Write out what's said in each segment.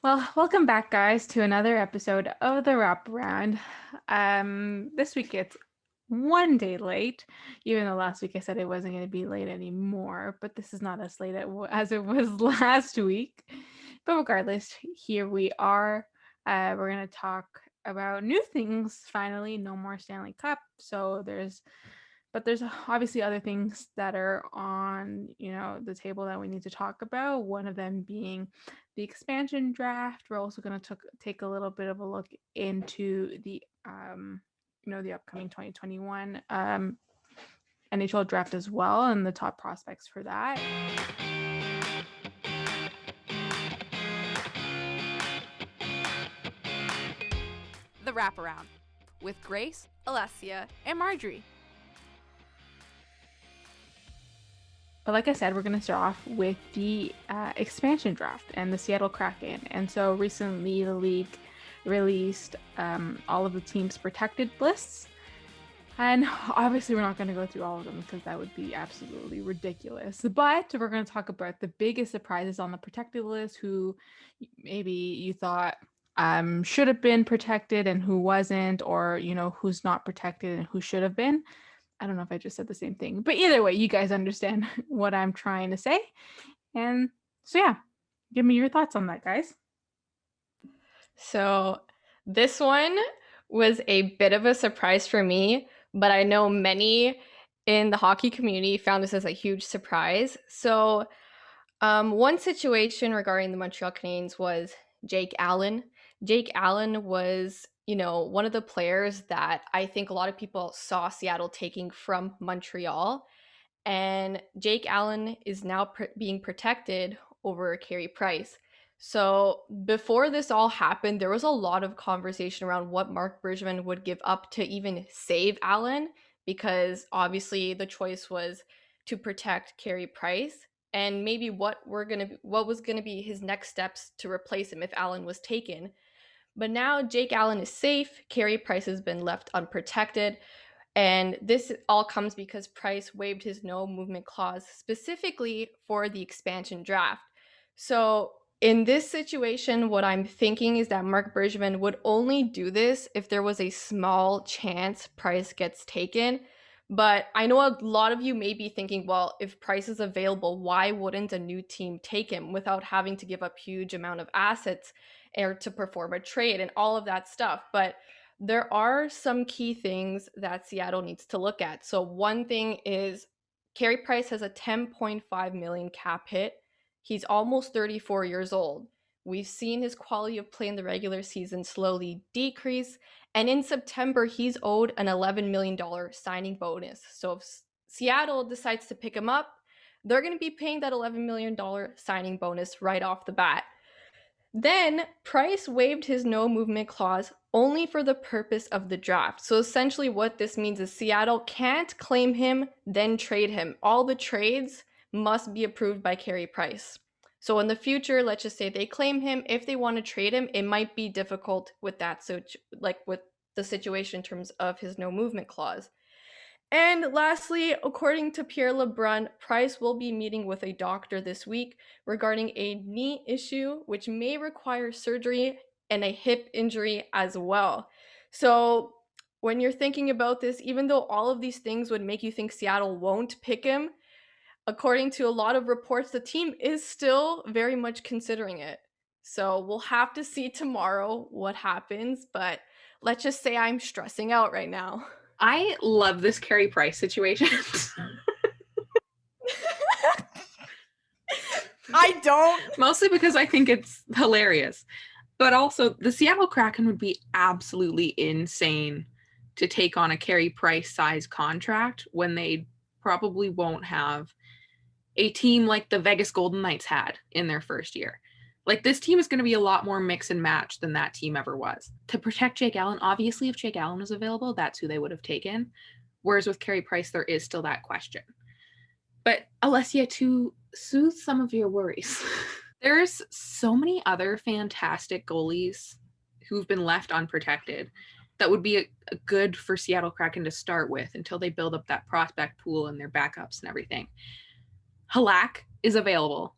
Well, welcome back, guys, to another episode of the Wraparound. This week it's one day late, even though last week I said it wasn't going to be late anymore, but this is not as late as it was last week. But regardless, here we are. We're going to talk about new things finally. No more Stanley Cup. There's obviously other things that are on, the table that we need to talk about. One of them being the expansion draft. We're also going to take a little bit of a look into the upcoming 2021 NHL draft as well, and the top prospects for that. The Wraparound with Grace, Alessia, and Maryuri. But like I said, we're going to start off with the expansion draft and the Seattle Kraken. And so recently the league released all of the teams' protected lists. And obviously we're not going to go through all of them because that would be absolutely ridiculous. But we're going to talk about the biggest surprises on the protected list, who maybe you thought should have been protected and who wasn't, or, who's not protected and who should have been. I don't know if I just said the same thing, but either way, you guys understand what I'm trying to say. And so, yeah, give me your thoughts on that, guys. So this one was a bit of a surprise for me, but I know many in the hockey community found this as a huge surprise. So one situation regarding the Montreal Canadiens was Jake Allen. Jake Allen was, one of the players that I think a lot of people saw Seattle taking from Montreal. And Jake Allen is now being protected over Carey Price. So before this all happened, there was a lot of conversation around what Marc Bergevin would give up to even save Allen, because obviously the choice was to protect Carey Price and maybe what was gonna be his next steps to replace him if Allen was taken. But now Jake Allen is safe. Carey Price has been left unprotected. And this all comes because Price waived his no movement clause specifically for the expansion draft. So in this situation, what I'm thinking is that Marc Bergevin would only do this if there was a small chance Price gets taken. But I know a lot of you may be thinking, well, if Price is available, why wouldn't a new team take him without having to give up huge amount of assets or to perform a trade and all of that stuff? But there are some key things that Seattle needs to look at. So one thing is Carey Price has a $10.5 million cap hit. He's almost 34 years old. We've seen his quality of play in the regular season slowly decrease. And in September, he's owed an $11 million signing bonus. So if Seattle decides to pick him up, they're going to be paying that $11 million signing bonus right off the bat. Then Price waived his no movement clause only for the purpose of the draft. So essentially what this means is Seattle can't claim him, then trade him. All the trades must be approved by Carey Price. So in the future, let's just say they claim him. If they want to trade him, it might be difficult with that. So with the situation in terms of his no movement clause. And lastly, according to Pierre LeBrun, Price will be meeting with a doctor this week regarding a knee issue, which may require surgery, and a hip injury as well. So when you're thinking about this, even though all of these things would make you think Seattle won't pick him, according to a lot of reports, the team is still very much considering it. So we'll have to see tomorrow what happens, but let's just say I'm stressing out right now. I love this Carey Price situation. I don't. Mostly because I think it's hilarious. But also, the Seattle Kraken would be absolutely insane to take on a Carey Price size contract when they probably won't have a team like the Vegas Golden Knights had in their first year. Like, this team is going to be a lot more mix and match than that team ever was. To protect Jake Allen, obviously, if Jake Allen was available, that's who they would have taken. Whereas with Carey Price, there is still that question. But Alessia, to soothe some of your worries, there's so many other fantastic goalies who've been left unprotected that would be a good for Seattle Kraken to start with until they build up that prospect pool and their backups and everything. Halak is available.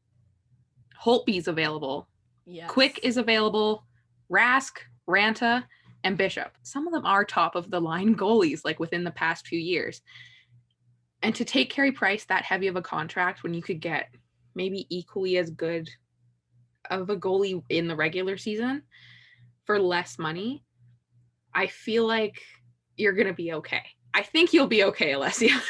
Holtby's available. Yes. Quick is available, Rask, Ranta, and Bishop. Some of them are top of the line goalies, like within the past few years. And to take Carey Price that heavy of a contract when you could get maybe equally as good of a goalie in the regular season for less money, I feel like you're going to be okay. I think you'll be okay, Alessia.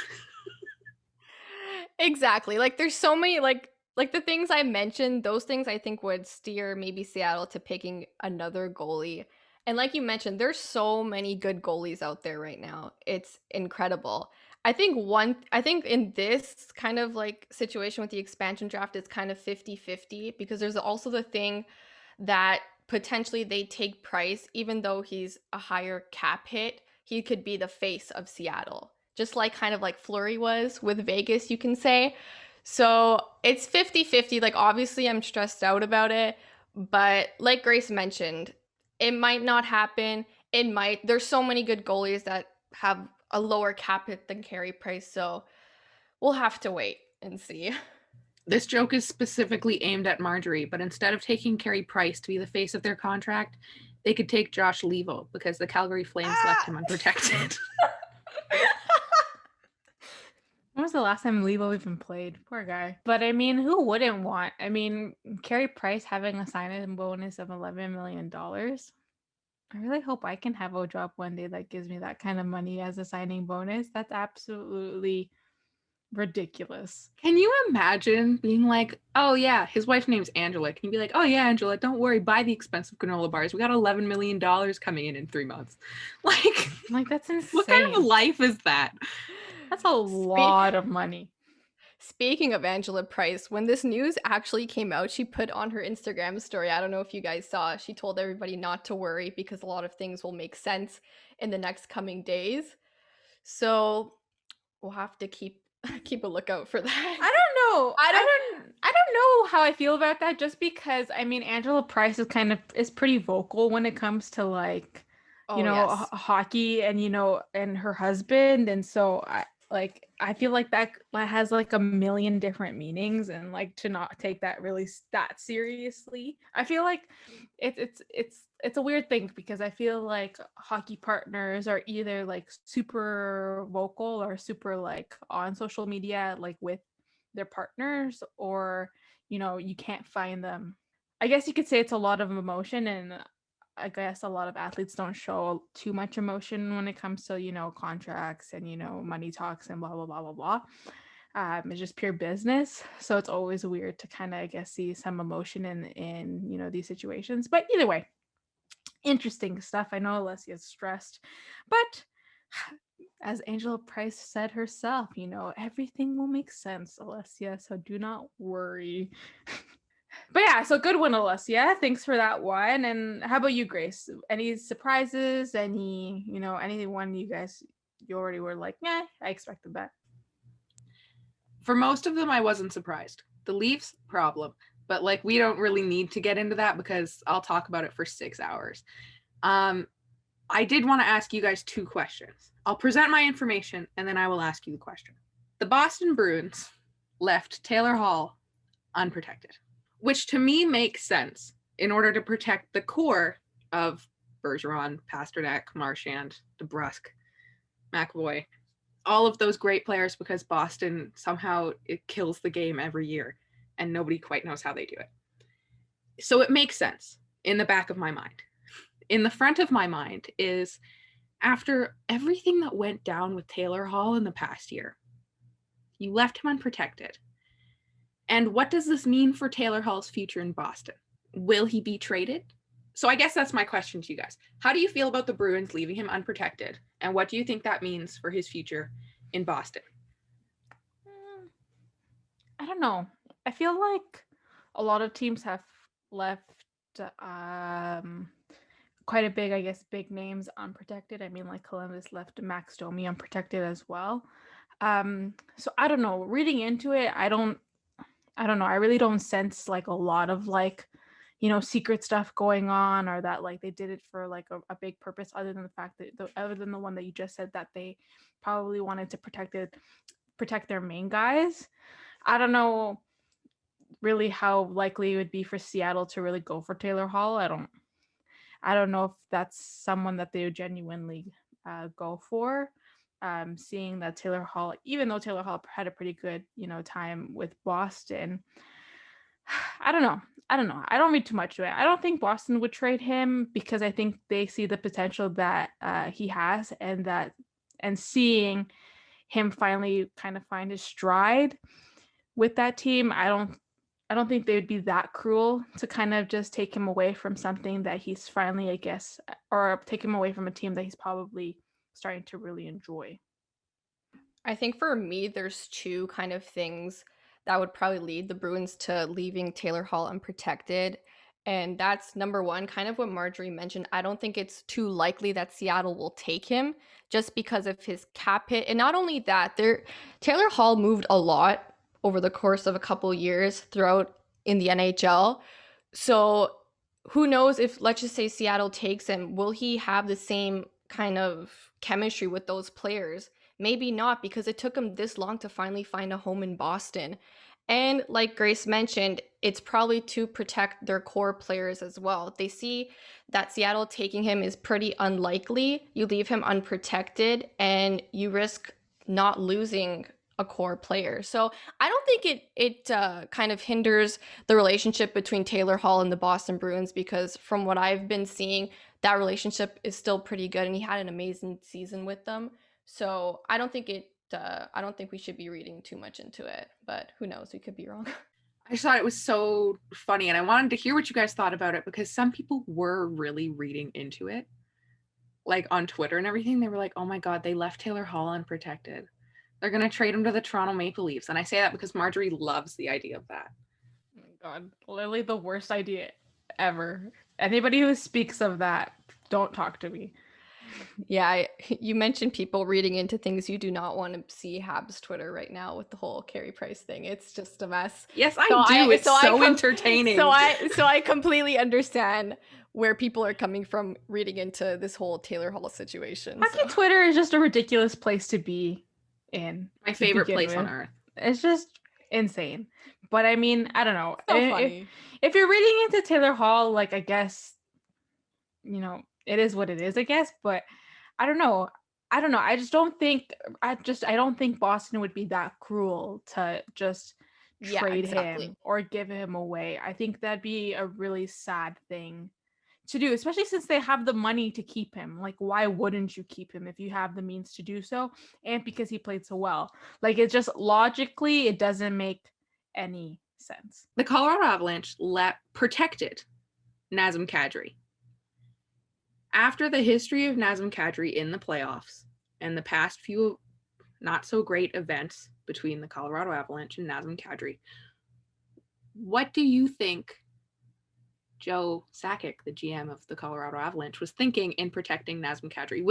Exactly. Like there's so many like the things I mentioned, those things I think would steer maybe Seattle to picking another goalie. And like you mentioned, there's so many good goalies out there right now. It's incredible. I think in this kind of like situation with the expansion draft, it's kind of 50-50 because there's also the thing that potentially they take Price, even though he's a higher cap hit, he could be the face of Seattle. Just like kind of like Fleury was with Vegas, you can say. So it's 50-50. Like, obviously, I'm stressed out about it. But like Grace mentioned, it might not happen. It might. There's so many good goalies that have a lower cap hit than Carey Price. So we'll have to wait and see. This joke is specifically aimed at Maryuri, but instead of taking Carey Price to be the face of their contract, they could take Josh Leivo because the Calgary Flames left him unprotected. When was the last time Levo even played? Poor guy. But I mean, who wouldn't want? I mean, Carey Price having a sign-in bonus of $11 million. I really hope I can have a job one day that gives me that kind of money as a signing bonus. That's absolutely ridiculous. Can you imagine being like, oh yeah, his wife's name's Angela. Can you be like, oh yeah, Angela, don't worry, buy the expensive granola bars. We got $11 million coming in 3 months. Like that's insane. What kind of a life is that? That's a lot of money. Speaking of Angela Price, when this news actually came out, she put on her Instagram story, I don't know if you guys saw, she told everybody not to worry because a lot of things will make sense in the next coming days. So we'll have to keep a lookout for that. I don't know. I don't know how I feel about that just because I mean Angela Price is pretty vocal when it comes to like Yes. hockey and and her husband, and so I feel like that has like a million different meanings, and like to not take that really that seriously. I feel like it's a weird thing because I feel like hockey partners are either like super vocal or super like on social media like with their partners, or you can't find them. I guess you could say it's a lot of emotion, and I guess a lot of athletes don't show too much emotion when it comes to, contracts and, money talks and blah, blah, blah, blah, blah. It's just pure business. So it's always weird to kind of, I guess, see some emotion in these situations. But either way, interesting stuff. I know Alessia's stressed, but as Angela Price said herself, everything will make sense, Alessia. So do not worry. But yeah, so good one, Alessia. Thanks for that one. And how about you, Grace? Any surprises? Anyone you already were like, yeah, I expected that. For most of them, I wasn't surprised. The Leafs, problem. But like, we don't really need to get into that because I'll talk about it for 6 hours. I did want to ask you guys 2 questions. I'll present my information and then I will ask you the question. The Boston Bruins left Taylor Hall unprotected, which to me makes sense in order to protect the core of Bergeron, Pasternak, Marchand, DeBrusk, McAvoy, all of those great players, because Boston somehow it kills the game every year and nobody quite knows how they do it. So it makes sense in the back of my mind. In the front of my mind is after everything that went down with Taylor Hall in the past year, you left him unprotected. And what does this mean for Taylor Hall's future in Boston? Will he be traded? So I guess that's my question to you guys. How do you feel about the Bruins leaving him unprotected? And what do you think that means for his future in Boston? I don't know. I feel like a lot of teams have left quite a big names unprotected. I mean, like Columbus left Max Domi unprotected as well. So I don't know. Reading into it, I don't know. I really don't sense like a lot of like, secret stuff going on, or that like they did it for like a big purpose, other than the fact that other than the one that you just said, that they probably wanted to protect their main guys. I don't know. really how likely it would be for Seattle to really go for Taylor Hall. I don't know if that's someone that they would genuinely go for. Seeing that Taylor Hall, even though Taylor Hall had a pretty good, time with Boston, I don't know. I don't know. I don't read too much to it. I don't think Boston would trade him because I think they see the potential that he has, and seeing him finally kind of find his stride with that team, I don't think they would be that cruel to kind of just take him away from something that he's finally, I guess, or take him away from a team that he's probably starting to really enjoy. I think for me, there's two kind of things that would probably lead the Bruins to leaving Taylor Hall unprotected. And that's number one, kind of what Marjorie mentioned. I don't think it's too likely that Seattle will take him just because of his cap hit. And not only that, Taylor Hall moved a lot over the course of a couple years throughout in the NHL. So who knows if, let's just say, Seattle takes him, will he have the same kind of chemistry with those players? Maybe not, because it took him this long to finally find a home in Boston. And like Grace mentioned, it's probably to protect their core players as well. They see that Seattle taking him is pretty unlikely. You leave him unprotected and you risk not losing a core player. So I don't think it kind of hinders the relationship between Taylor Hall and the Boston Bruins, because from what I've been seeing, that relationship is still pretty good and he had an amazing season with them. So I don't think we should be reading too much into it, but who knows? We could be wrong. I just thought it was so funny, and I wanted to hear what you guys thought about it, because some people were really reading into it, like on Twitter and everything. They were like, oh my God, they left Taylor Hall unprotected. They're going to trade him to the Toronto Maple Leafs. And I say that because Marjorie loves the idea of that. Oh my God, literally the worst idea ever. Anybody who speaks of that, don't talk to me. Yeah, you mentioned people reading into things. You do not want to see Habs Twitter right now with the whole Carey Price thing. It's just a mess. Yes, I do. It's so entertaining. So I completely understand where people are coming from reading into this whole Taylor Hall situation. Hockey Twitter is just a ridiculous place to be in. My favorite place on earth. It's just insane. But I mean, I don't know. So funny. If you're reading into Taylor Hall, like, I guess, it is what it is, I guess. But I don't know. I don't think Boston would be that cruel to just trade him or give him away. I think that'd be a really sad thing to do, especially since they have the money to keep him. Like, why wouldn't you keep him if you have the means to do so? And because he played so well. Like, it just logically, it doesn't make any sense. The Colorado Avalanche protected Nazem Kadri. After the history of Nazem Kadri in the playoffs and the past few not so great events between the Colorado Avalanche and Nazem Kadri, what do you think Joe Sakic, the GM of the Colorado Avalanche, was thinking in protecting Nazem Kadri?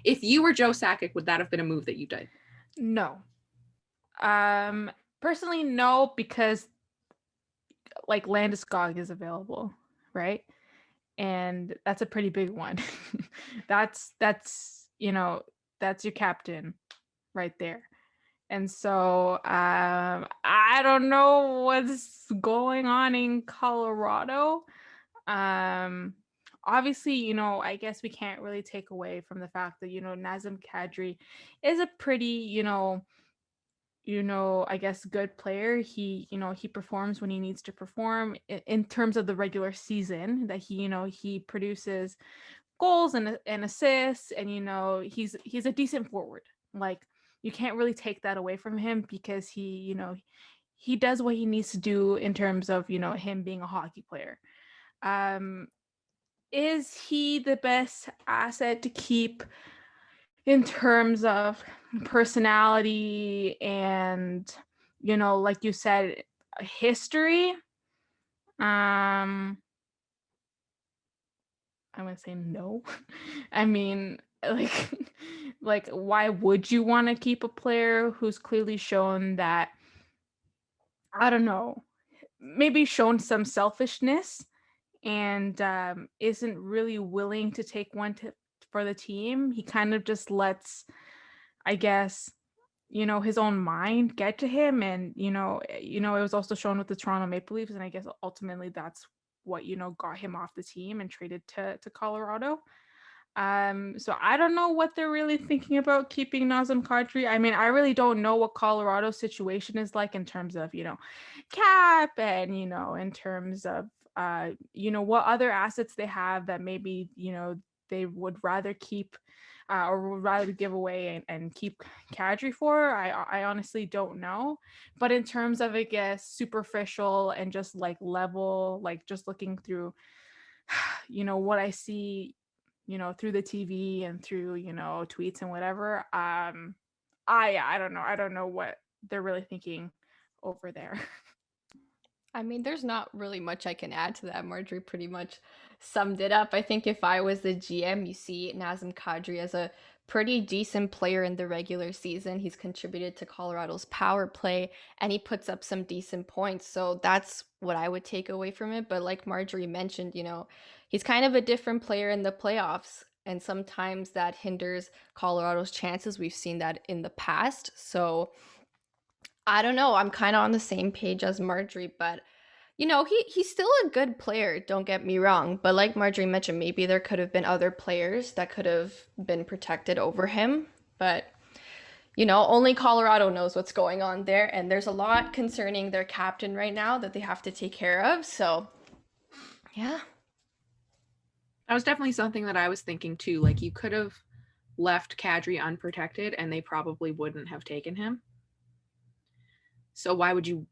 If you were Joe Sakic, would that have been a move that you did? No. Personally, no, because like Landeskog is available, right? And that's a pretty big one. that's your captain right there. And so I don't know what's going on in Colorado. Obviously, I guess we can't really take away from the fact that, Nazem Kadri is a pretty, I guess, good player. He performs when he needs to perform in terms of the regular season, that he produces goals and assists, and, he's a decent forward. Like, you can't really take that away from him because he does what he needs to do in terms of, him being a hockey player. Is he the best asset to keep in terms of personality and, like you said, history? I'm gonna say no. I mean, like why would you want to keep a player who's clearly shown that, I don't know, maybe shown some selfishness and isn't really willing to take one for the team? He kind of just lets, I guess, his own mind get to him. And, it was also shown with the Toronto Maple Leafs. And I guess ultimately that's what, got him off the team and traded to Colorado. So I don't know what they're really thinking about keeping Nazem Kadri. I mean, I really don't know what Colorado's situation is like in terms of, cap and, in terms of, what other assets they have that maybe, they would rather keep or would rather give away and keep Kadri for. I honestly don't know. But in terms of, I guess, superficial and just like level, like just looking through, what I see, through the TV and through, tweets and whatever. I don't know. I don't know what they're really thinking over there. I mean, there's not really much I can add to that. Marjorie pretty much summed it up. I think if I was the GM, you see Nazem Kadri as a pretty decent player in the regular season. He's contributed to Colorado's power play and he puts up some decent points. So that's what I would take away from it. But like Marjorie mentioned, he's kind of a different player in the playoffs. And sometimes that hinders Colorado's chances. We've seen that in the past. So I don't know. I'm kind of on the same page as Marjorie, but he's still a good player, don't get me wrong. But like Marjorie mentioned, maybe there could have been other players that could have been protected over him. But only Colorado knows what's going on there, and there's a lot concerning their captain right now that they have to take care of. So, yeah. That was definitely something that I was thinking too. Like, you could have left Kadri unprotected and they probably wouldn't have taken him. So why would you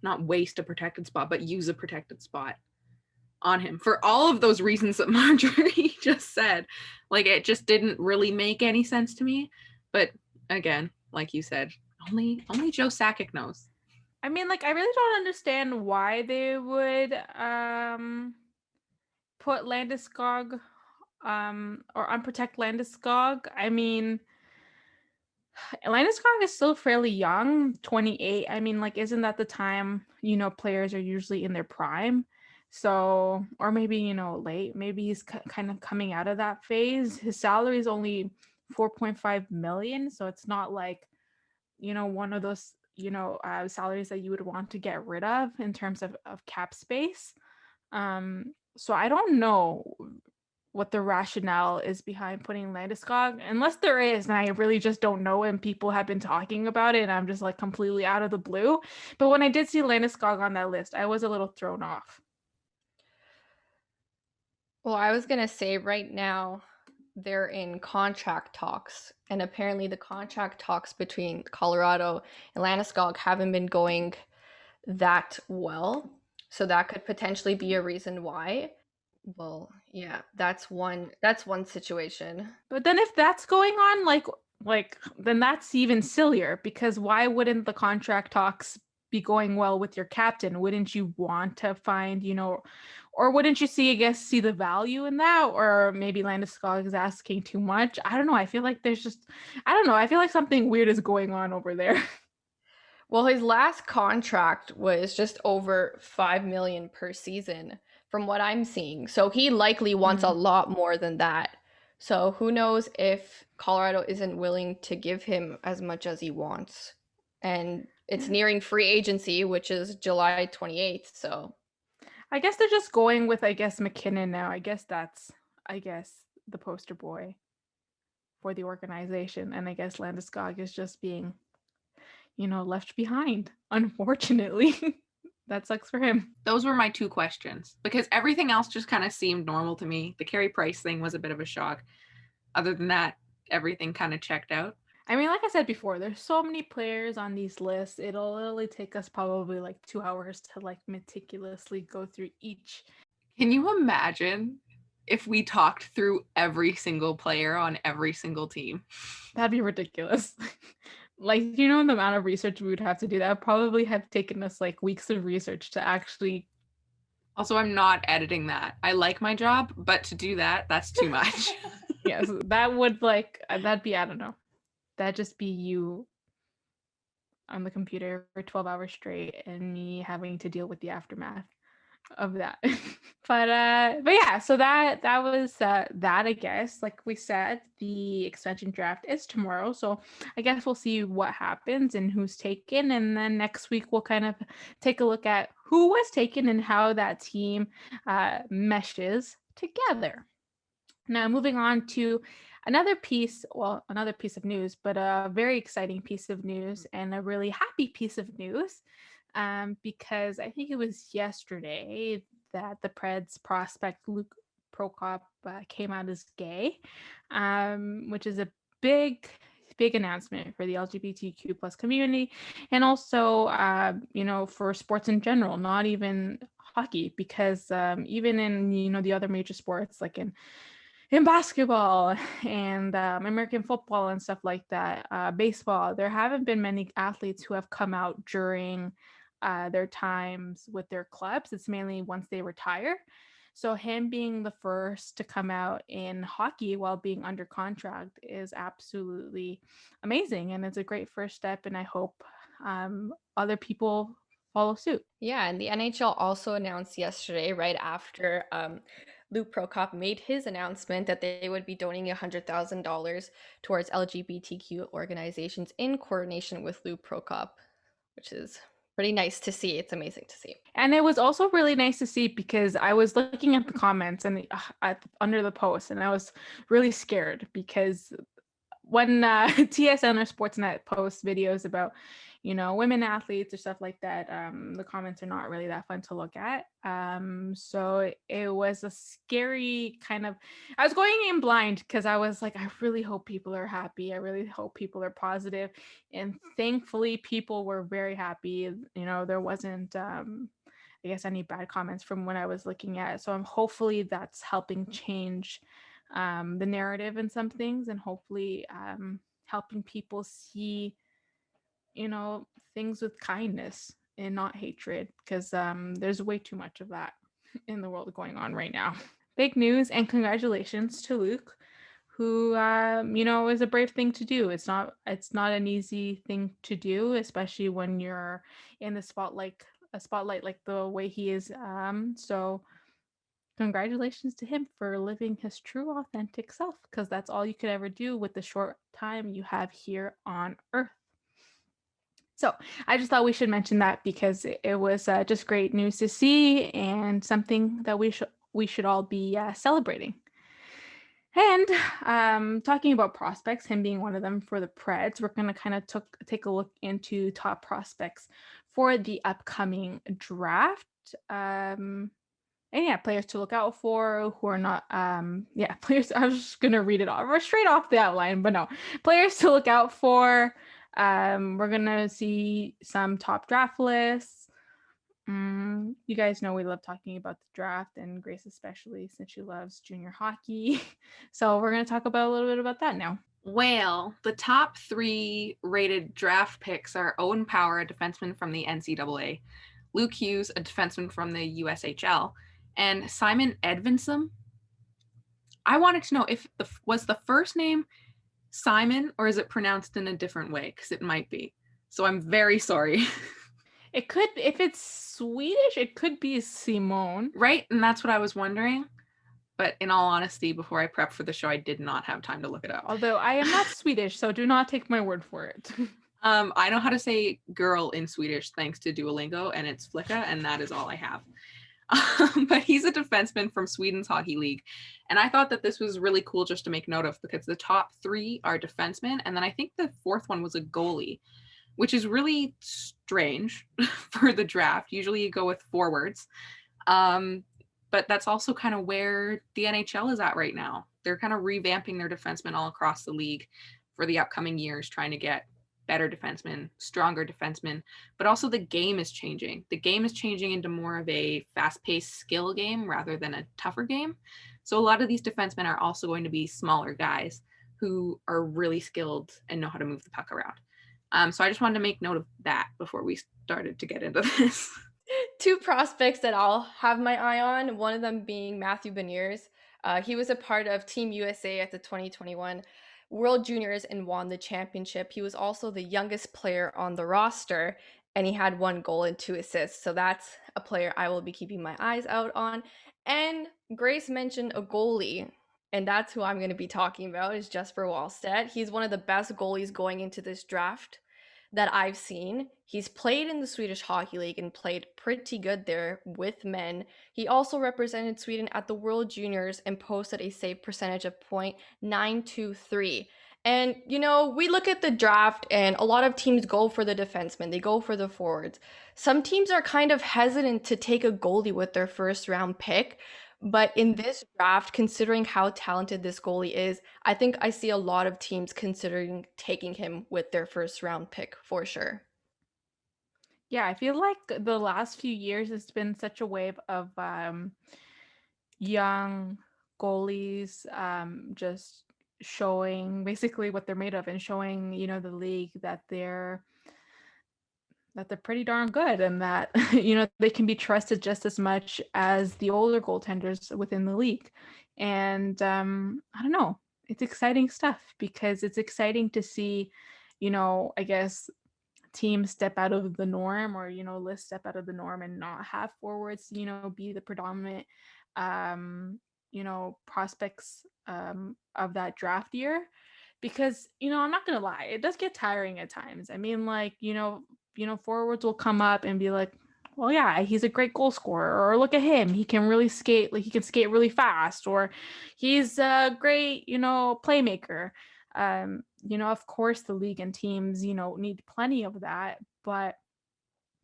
not waste a protected spot, but use a protected spot on him for all of those reasons that Marjorie just said? Like, it just didn't really make any sense to me. But again, like you said, only Joe Sakic knows. I mean, like, I really don't understand why they would put Landeskog or unprotect Landeskog. I mean, Landeskog is still fairly young, 28. I mean, like, isn't that the time, players are usually in their prime? So, or maybe, late. Maybe he's kind of coming out of that phase. His salary is only 4.5 million. So it's not like, one of those, salaries that you would want to get rid of in terms of cap space. So I don't know what the rationale is behind putting Landeskog, unless there is, and I really just don't know, and people have been talking about it and I'm just like completely out of the blue. But when I did see Landeskog on that list, I was a little thrown off. Well, I was gonna say right now they're in contract talks, and apparently the contract talks between Colorado and Landeskog haven't been going that well. So that could potentially be a reason why. Well, yeah, that's one situation. But then if that's going on, like then that's even sillier, because why wouldn't the contract talks be going well with your captain? Wouldn't you want to find, or wouldn't you see the value in that? Or maybe Landeskog is asking too much. I don't know. I feel like I don't know. I feel like something weird is going on over there. Well, his last contract was just over 5 million per season from what I'm seeing. So he likely wants a lot more than that. So who knows if Colorado isn't willing to give him as much as he wants. And it's nearing free agency, which is July 28th. So I guess they're just going with, McKinnon now. I guess that's the poster boy for the organization. And I guess Landeskog is just being, left behind, unfortunately. That sucks for him. Those were my two questions, because everything else just kind of seemed normal to me. The Carey Price thing was a bit of a shock. Other than that, everything kind of checked out. I mean, like I said before, there's so many players on these lists. It'll literally take us probably like 2 hours to like meticulously go through each. Can you imagine if we talked through every single player on every single team? That'd be ridiculous. Like, the amount of research we would have to do. That would probably have taken us like weeks of research to actually. Also, I'm not editing that. I like my job, but to do that, that's too much. Yes, that would that'd be, I don't know. That'd just be you on the computer for 12 hours straight and me having to deal with the aftermath. of that. But yeah, so that was that, I guess. Like we said, the expansion draft is tomorrow, so I guess we'll see what happens and who's taken, and then next week we'll kind of take a look at who was taken and how that team meshes together. Now, moving on to another piece of news, but a very exciting piece of news and a really happy piece of news, because I think it was yesterday that the Preds prospect Luke Prokop came out as gay, which is a big announcement for the LGBTQ plus community, and also for sports in general, not even hockey, because even in the other major sports, like in basketball and American football and stuff like that, baseball, there haven't been many athletes who have come out during their times with their clubs. It's mainly once they retire. So him being the first to come out in hockey while being under contract is absolutely amazing. And it's a great first step. And I hope other people follow suit. Yeah, and the NHL also announced yesterday, right after Luke Prokop made his announcement, that they would be donating $100,000 towards LGBTQ organizations in coordination with Luke Prokop, which is pretty nice to see. It's amazing to see. And it was also really nice to see, because I was looking at the comments and under the post, and I was really scared because when TSN or Sportsnet posts videos about women athletes or stuff like that, the comments are not really that fun to look at. So it was a scary kind of, I was going in blind because I was like, I really hope people are happy. I really hope people are positive. And thankfully people were very happy. There wasn't I guess any bad comments from what I was looking at. So hopefully that's helping change the narrative in some things, and hopefully helping people see things with kindness and not hatred, because there's way too much of that in the world going on right now. Big news, and congratulations to Luke, who is a brave thing to do. It's not an easy thing to do, especially when you're in the spotlight like the way he is. So congratulations to him for living his true authentic self, because that's all you could ever do with the short time you have here on earth. So I just thought we should mention that, because it was just great news to see, and something that we should all be celebrating. And talking about prospects, him being one of them for the Preds, we're going to kind of take a look into top prospects for the upcoming draft. And yeah, players to look out for who are not, players. I was just going to read it off straight off the outline, but no, players to look out for. We're going to see some top draft lists. You guys know we love talking about the draft, and Grace especially, since she loves junior hockey. So we're going to talk about a little bit about that now. Well, the top 3 rated draft picks are Owen Power, a defenseman from the NCAA, Luke Hughes, a defenseman from the USHL, and Simon Edvinsson. I wanted to know if was the first name Simon, or is it pronounced in a different way? Because it might be. So I'm very sorry. It could, if it's Swedish, it could be Simone. Right? And that's what I was wondering. But in all honesty, before I prepped for the show, I did not have time to look it up. Although I am not Swedish, so do not take my word for it. I know how to say girl in Swedish thanks to Duolingo, and it's Flicka, and that is all I have. But he's a defenseman from Sweden's Hockey League. And I thought that this was really cool just to make note of, because the top 3 are defensemen, and then I think the 4th one was a goalie, which is really strange for the draft. Usually you go with forwards. But that's also kind of where the NHL is at right now. They're kind of revamping their defensemen all across the league for the upcoming years, trying to get better defensemen, stronger defensemen, but also the game is changing. The game is changing into more of a fast-paced skill game rather than a tougher game. So a lot of these defensemen are also going to be smaller guys who are really skilled and know how to move the puck around. So I just wanted to make note of that before we started to get into this. 2 prospects that I'll have my eye on, one of them being Matthew Beniers. He was a part of Team USA at the 2021 World Juniors and won the championship. He was also the youngest player on the roster. and he had 1 goal and 2 assists. So that's a player I will be keeping my eyes out on. And Grace mentioned a goalie, and that's who I'm going to be talking about is Jesper Wallstedt. He's one of the best goalies going into this draft that I've seen. He's played in the Swedish Hockey League and played pretty good there with men. He also represented Sweden at the World Juniors and posted a save percentage of .923. And, you know, we look at the draft and a lot of teams go for the defensemen, they go for the forwards. Some teams are kind of hesitant to take a goalie with their first round pick. But in this draft, considering how talented this goalie is, I think I see a lot of teams considering taking him with their first round pick for sure. Yeah, I feel like the last few years it's been such a wave of young goalies just showing basically what they're made of and showing, you know, the league that they're pretty darn good and that, you know, they can be trusted just as much as the older goaltenders within the league. And I don't know, it's exciting stuff because it's exciting to see, you know, I guess teams step out of the norm or, you know, lists step out of the norm and not have forwards, you know, be the predominant, you know, prospects of that draft year. Because, you know, I'm not going to lie, it does get tiring at times. I mean, like, you know, forwards will come up and be like, well, yeah, he's a great goal scorer, or look at him, he can really skate, like he can skate really fast, or he's a great, you know, playmaker. You know, of course the league and teams, you know, need plenty of that, but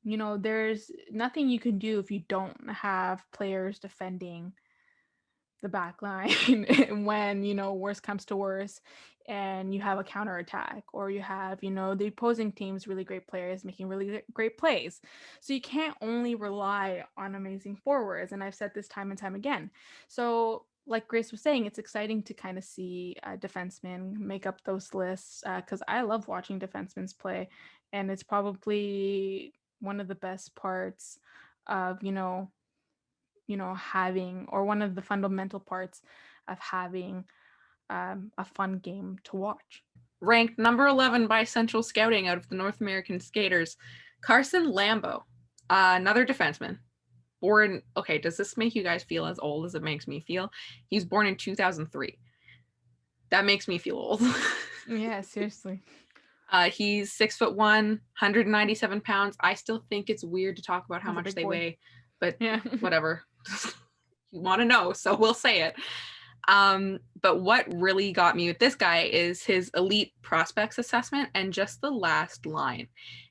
you know, there's nothing you can do if you don't have players defending the back line when, you know, worst comes to worst and you have a counterattack, or you have, you know, the opposing team's really great players making really great plays. So you can't only rely on amazing forwards. And I've said this time and time again. So like Grace was saying, it's exciting to kind of see defensemen make up those lists because I love watching defensemen play. And it's probably one of the best parts of, you know, having, or one of the fundamental parts of having a fun game to watch. Ranked number 11 by Central Scouting out of the North American skaters, Carson Lambo, another defenseman. Born, okay, does this make you guys feel as old as it makes me feel? He was born in 2003. That makes me feel old. Yeah, seriously. He's 6'1", 197 pounds. I still think it's weird to talk about how much they weigh, but yeah, whatever. You want to know, so we'll say it. But what really got me with this guy is his elite prospects assessment and just the last line.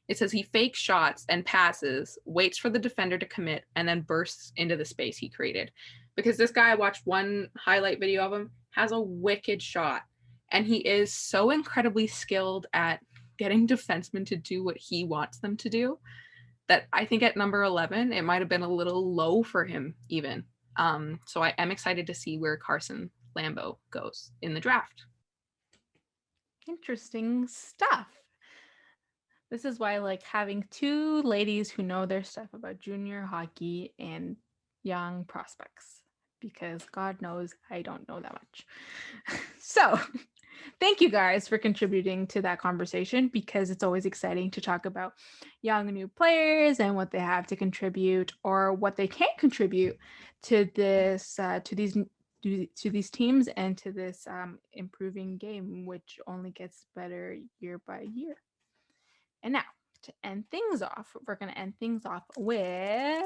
It says he fakes shots and passes, waits for the defender to commit, and then bursts into the space he created. Because this guy, I watched one highlight video of him, has a wicked shot. And he is so incredibly skilled at getting defensemen to do what he wants them to do that I think at number 11, it might have been a little low for him even. So I am excited to see where Carson Lambo goes in the draft. Interesting stuff. This is why I like having two ladies who know their stuff about junior hockey and young prospects, because God knows I don't know that much. So thank you guys for contributing to that conversation, because it's always exciting to talk about young new players and what they have to contribute or what they can't contribute to this, to these teams and to this improving game, which only gets better year by year. And now, to end things off, we're going to end things off with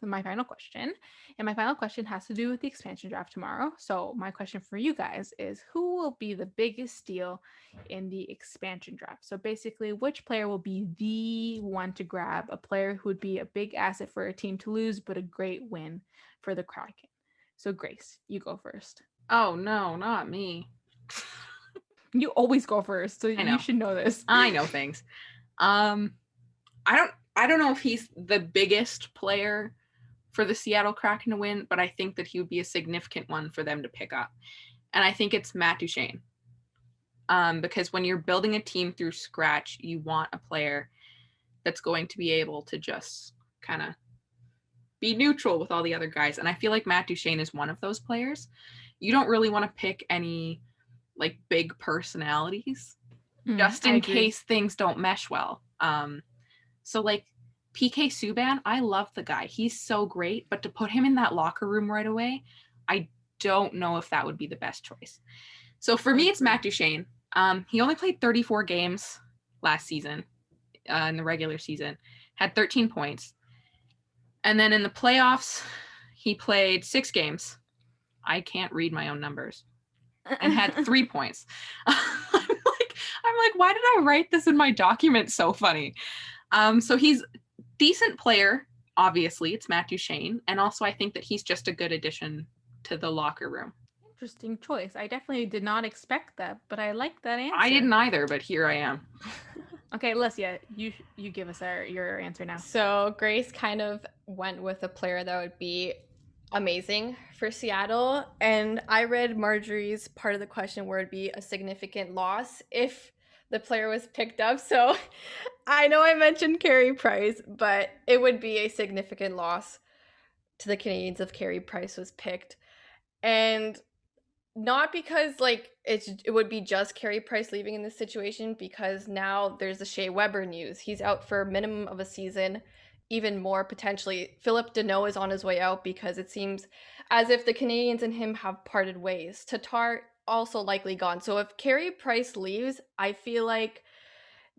my final question. And my final question has to do with the expansion draft tomorrow. So my question for you guys is, who will be the biggest steal in the expansion draft? So basically, which player will be the one to grab, a player who would be a big asset for a team to lose, but a great win for the Kraken? So Grace, you go first. Oh, no, not me. You always go first, so you should know this. I know things. I don't know if he's the biggest player for the Seattle Kraken to win, but I think that he would be a significant one for them to pick up. And I think it's Matt Duchene. Because when you're building a team through scratch, you want a player that's going to be able to just kind of be neutral with all the other guys. And I feel like Matt Duchene is one of those players. You don't really want to pick any like big personalities just in case things don't mesh well. So like PK Subban, I love the guy. He's so great, but to put him in that locker room right away, I don't know if that would be the best choice. So for me, it's Matt Duchene. He only played 34 games last season in the regular season, had 13 points. And then in the playoffs, he played 6 games. I can't read my own numbers. And had 3 points. I'm like, why did I write this in my document so funny? So he's decent player, obviously. It's Matt Duchene. And also I think that he's just a good addition to the locker room. Interesting choice. I definitely did not expect that, but I like that answer. I didn't either, but here I am. Okay, Alessia, you give us your answer now. So Grace kind of went with a player that would be amazing for Seattle. And I read Marjorie's part of the question where it'd be a significant loss if the player was picked up. So I know I mentioned Carey Price, but it would be a significant loss to the Canadiens if Carey Price was picked. And not because like it would be just Carey Price leaving in this situation, because now there's the Shea Weber news. He's out for a minimum of a season, even more potentially. Philip Deneau is on his way out because it seems as if the Canadiens and him have parted ways. Tatar also likely gone. So if Carey Price leaves, I feel like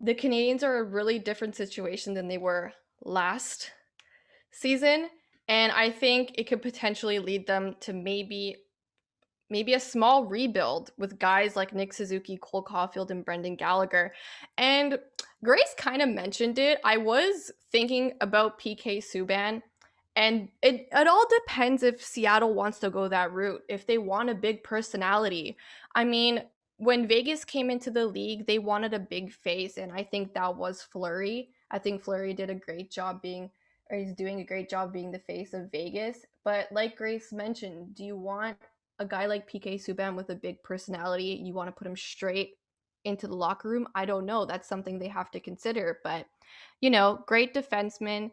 the Canadiens are a really different situation than they were last season. And I think it could potentially lead them to maybe a small rebuild with guys like Nick Suzuki, Cole Caulfield, and Brendan Gallagher. And Grace kind of mentioned it. I was thinking about PK Subban, and it all depends if Seattle wants to go that route, if they want a big personality. I mean, when Vegas came into the league, they wanted a big face, and I think that was Fleury. I think Fleury did a great job he's doing a great job being the face of Vegas. But like Grace mentioned, do you want a guy like PK Subban with a big personality? You want to put him straight into the locker room? I don't know. That's something they have to consider. But, great defenseman,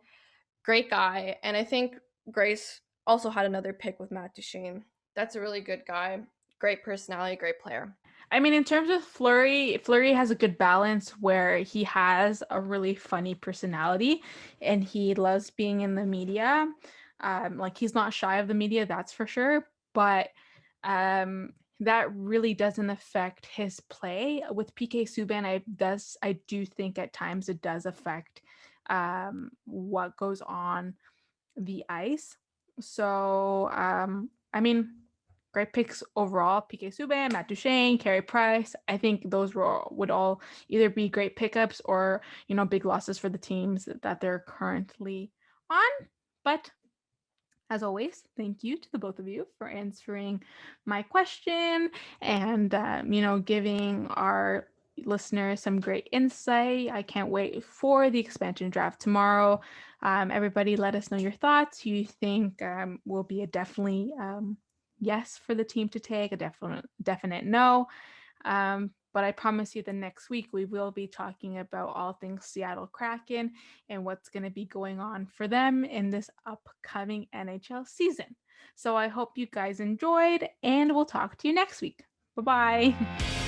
great guy. And I think Grace also had another pick with Matt Duchene. That's a really good guy. Great personality, great player. I mean, in terms of Fleury has a good balance where he has a really funny personality and he loves being in the media. Like he's not shy of the media, that's for sure. But that really doesn't affect his play. With PK Subban, I do think at times it does affect what goes on the ice. So I mean, great picks overall: PK Subban, Matt Duchene, Carey Price. I think those would all either be great pickups or big losses for the teams that they're currently on. But as always, thank you to the both of you for answering my question and, giving our listeners some great insight. I can't wait for the expansion draft tomorrow. Everybody let us know your thoughts. You think will be a definitely yes for the team to take, a definite no. But I promise you the next week we will be talking about all things Seattle Kraken and what's going to be going on for them in this upcoming NHL season. So I hope you guys enjoyed, and we'll talk to you next week. Bye-bye.